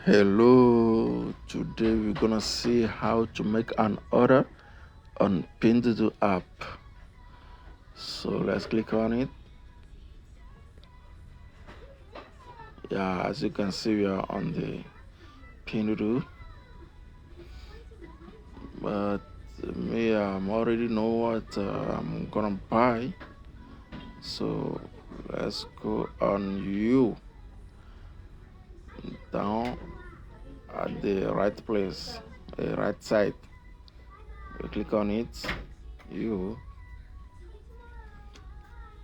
Hello, today we're gonna see how to make an order on Pinduoduo app. So let's click on it. Yeah, as you can see, we are on the Pinduoduo, but me, I'm already know what I'm gonna buy. So let's go on you down at the right place, the right side. We click on it, you,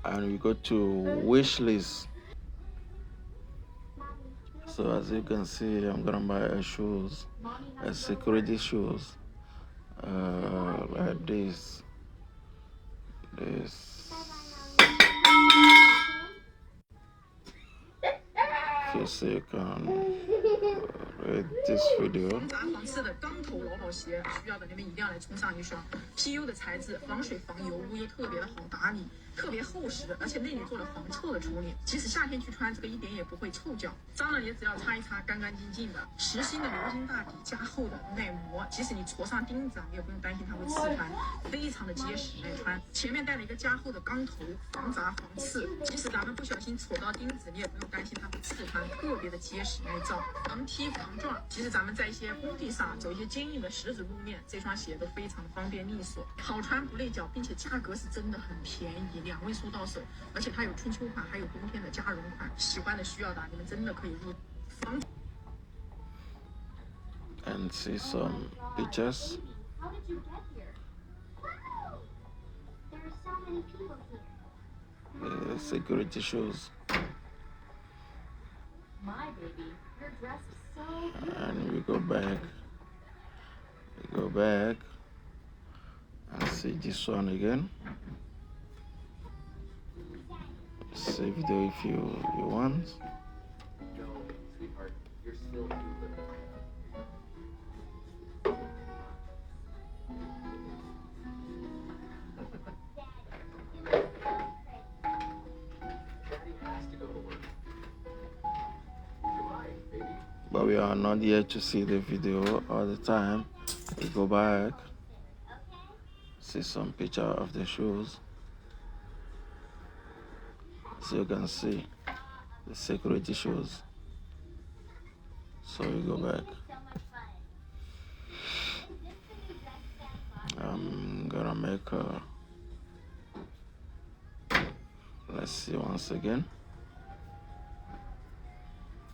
and we go to wish list. So as you can see, I'm gonna buy a shoes, a security shoes, like this. Few second read this video. 防砸防刺的钢头劳保鞋，需要的你们一定要来冲上一双。PU 的材质，防水防油污，又特别的好打理，特别厚实，而且内里做了防臭的处理，即使夏天去穿，这个一点也不会臭脚。脏了也只要擦一擦，干干净净的。实心的鎏金大底加厚的耐磨，即使你戳上钉子，你也不用担心它会刺穿，非常的结实耐穿。前面带了一个加厚的钢头，防砸防刺，即使咱们不小心戳到钉子，你也不用担心它会刺穿，特别的结实耐造，防踢防撞。即使咱们在一些工地上走一些坚硬的石子路面，这双鞋都非常的方便利索，好穿不累脚，并且价格是真的很便宜，2位数到手，而且它有春秋款，还有冬天的加绒款，喜欢的需要的，你们真的可以入防。And see some pictures. How did you get here? Wow! There are so many people here. The security shoes. My baby, you're dressed so beautifully. And we go back. We go back and see this one again. Save video if you want. No, sweetheart, you're still too little. Daddy has to go to work. Goodbye, baby. But we are not here to see the video all the time. We go back, see some picture of the shoes. So you can see the security shoes. So we go back. I'm gonna make a, let's see once again,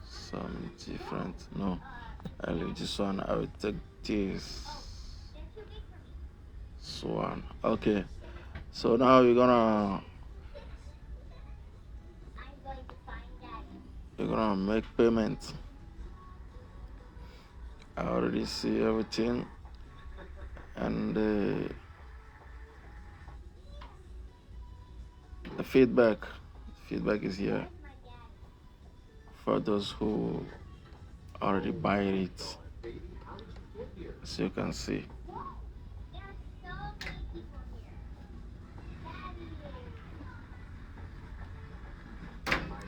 some different. No, I leave this one. I will take this one. Okay, so now we're gonna make payment. I already see everything, and the feedback is here for those who already buy it, as you can see.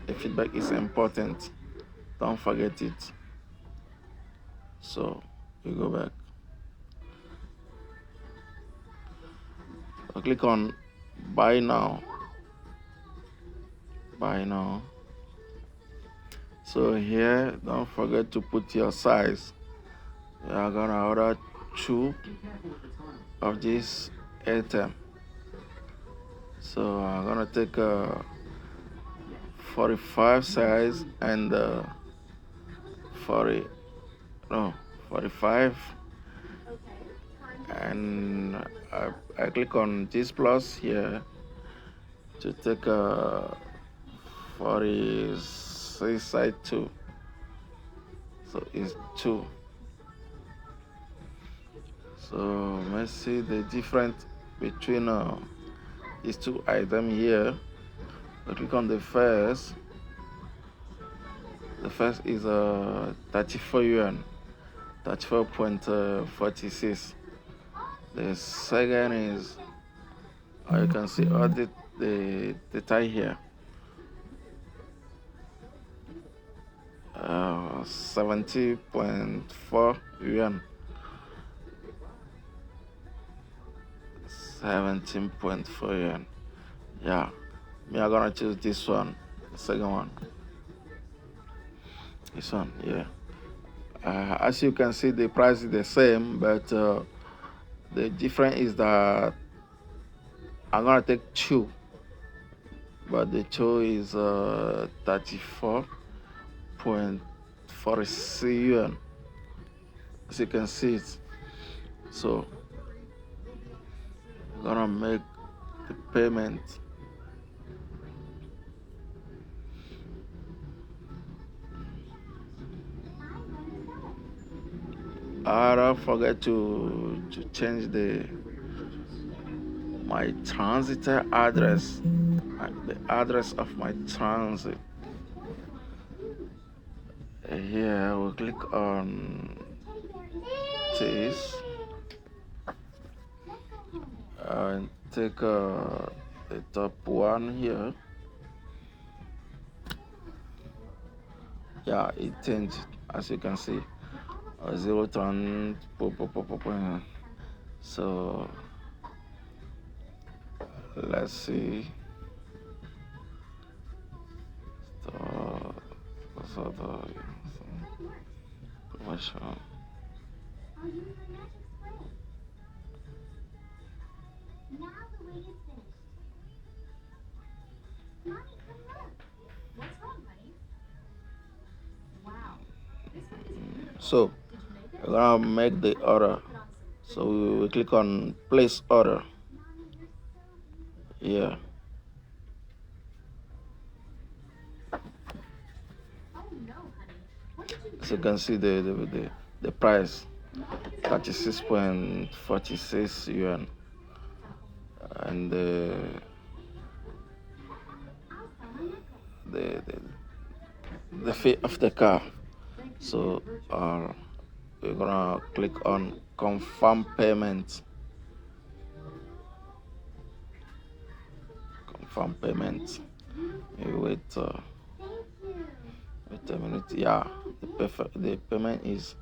The feedback is important, don't forget it. So we go back. I'll click on buy now. Buy now. So here, don't forget to put your size. We are gonna order 2 of this item. So I'm gonna take a 45 size and 45, and I click on this plus here to take a 46 size 2. So it's 2. So let's see the difference between these 2 items here. I click on the first. The first is 34 yuan, 34.46. The second is, you can see all the tie here. 70.4 yuan. 17.4 yuan. Yeah, me are gonna choose this one, the second one. This one, yeah. As you can see, the price is the same, but the difference is that I'm gonna take two, but the two is 34.46 yuan. As you can see it. So I'm gonna make the payment. Don't forget to change my transit address, the address of my transit. Here we'll click on this and take the top one here. Yeah, it changed, as you can see. 0 trans. So let's see. So the promotion. I'll use my magic spray. Now the wait is finished. Mommy, come look. What's wrong, honey? Wow. This one is beautiful. So Did you make it? we're gonna make the order. So we will click on place order. Mommy, you're so beautiful. Yeah. Oh no, honey. What did you As do? you can see the price, 36.46 yuan, and I'll sell my necklace. the fee of the car. So we're gonna click on confirm payment. Confirm payment. You wait. Thank you. Wait a minute. Yeah, the payment is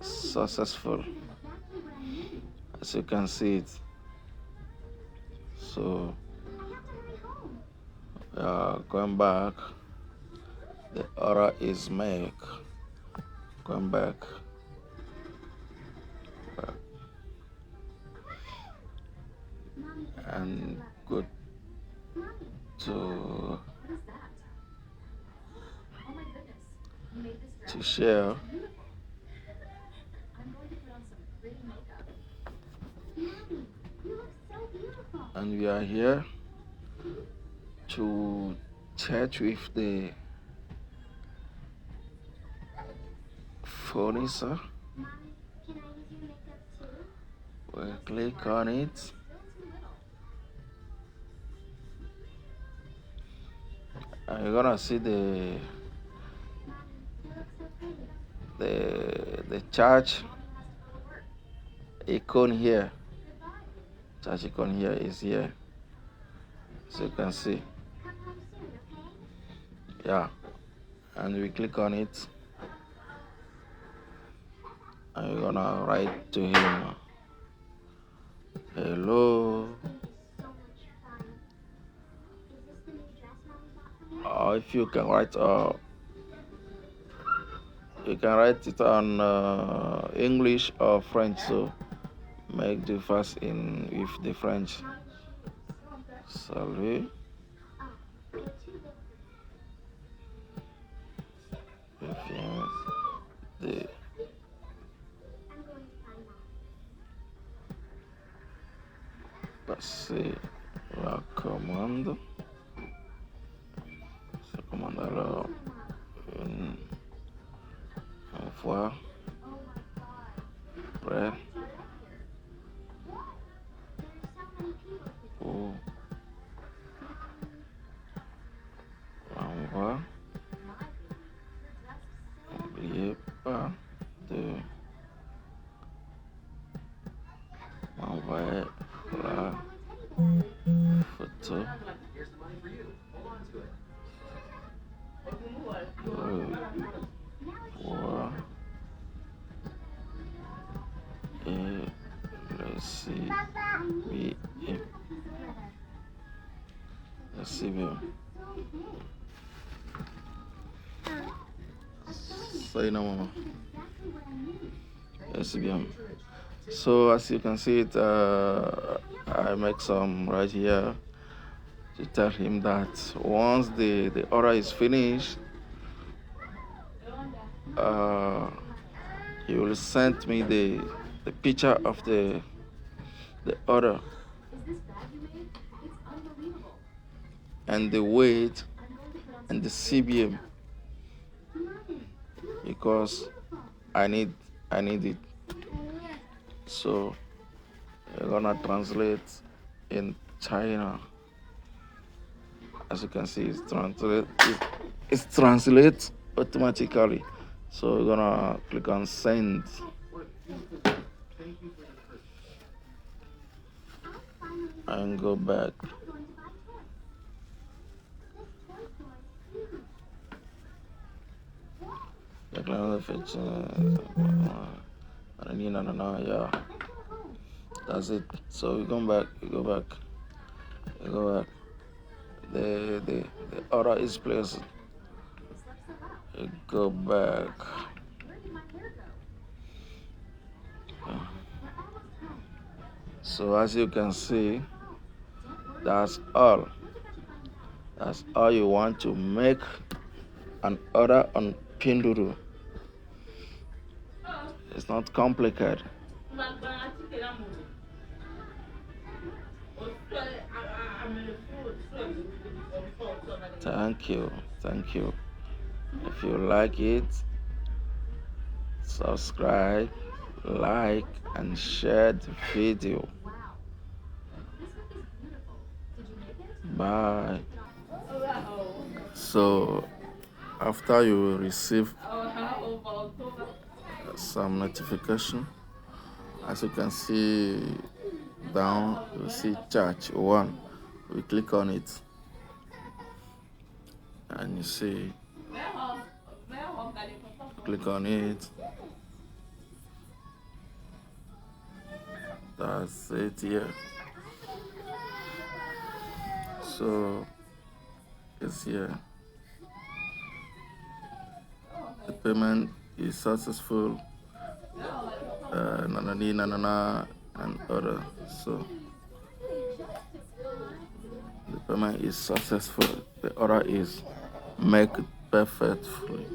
successful, Exactly what I need. as you can see it. So I have to hurry home. going back, the order is made. Going back. Mommy, it's And 11. go Mommy, to what is that? Oh my goodness. You made this dress share. beautiful. I'm going to put on some pretty makeup. Mommy, you look so beautiful. And we are here to chat with the furniture. Mommy, can I use your makeup too? We'll click on it. Still too little. And you're gonna see Mommy, you look so pretty. the charge Mommy has to go to work. icon here. Goodbye. Charge icon here is here. As you can see. Come home soon, okay? Yeah. And we click on it. And we're gonna write to him. Hello. So much fun. Is this the new dress Mommy bought for me? Or if you can write you can write it on English or French. So make the first in with the French. Salut. Oh, you're too big for me. Je viens de I'm going to find Mom. passer la commande. Se commande alors une envoi Oh my god. prêt What? There's so many people here. pour l'envoi. N'oubliez pas de m'envoyer la photo. Here's the money for you. Hold on to it. Euh, Let's see here. Say no more. Let's see here. So as you can see it, I make some right here to tell him that once the order is finished, he will send me the picture of the order and the weight and the CBM because I need it. So we're gonna translate in China. As you can see, it's translate automatically. So we're gonna click on send. And go back. Yeah, that's it. So we go back. The order is placed. We go back. So as you can see, that's all. That's all you want to make an order on Pinduoduo. It's not complicated. Thank you. If you like it, subscribe, like, and share the video. Bye. So after you receive some notification, as you can see down, you see charge 1. We click on it and you see, click on it. That's it here. So it's here. The payment is successful. And other. So the payment is successful. The order is make perfectly.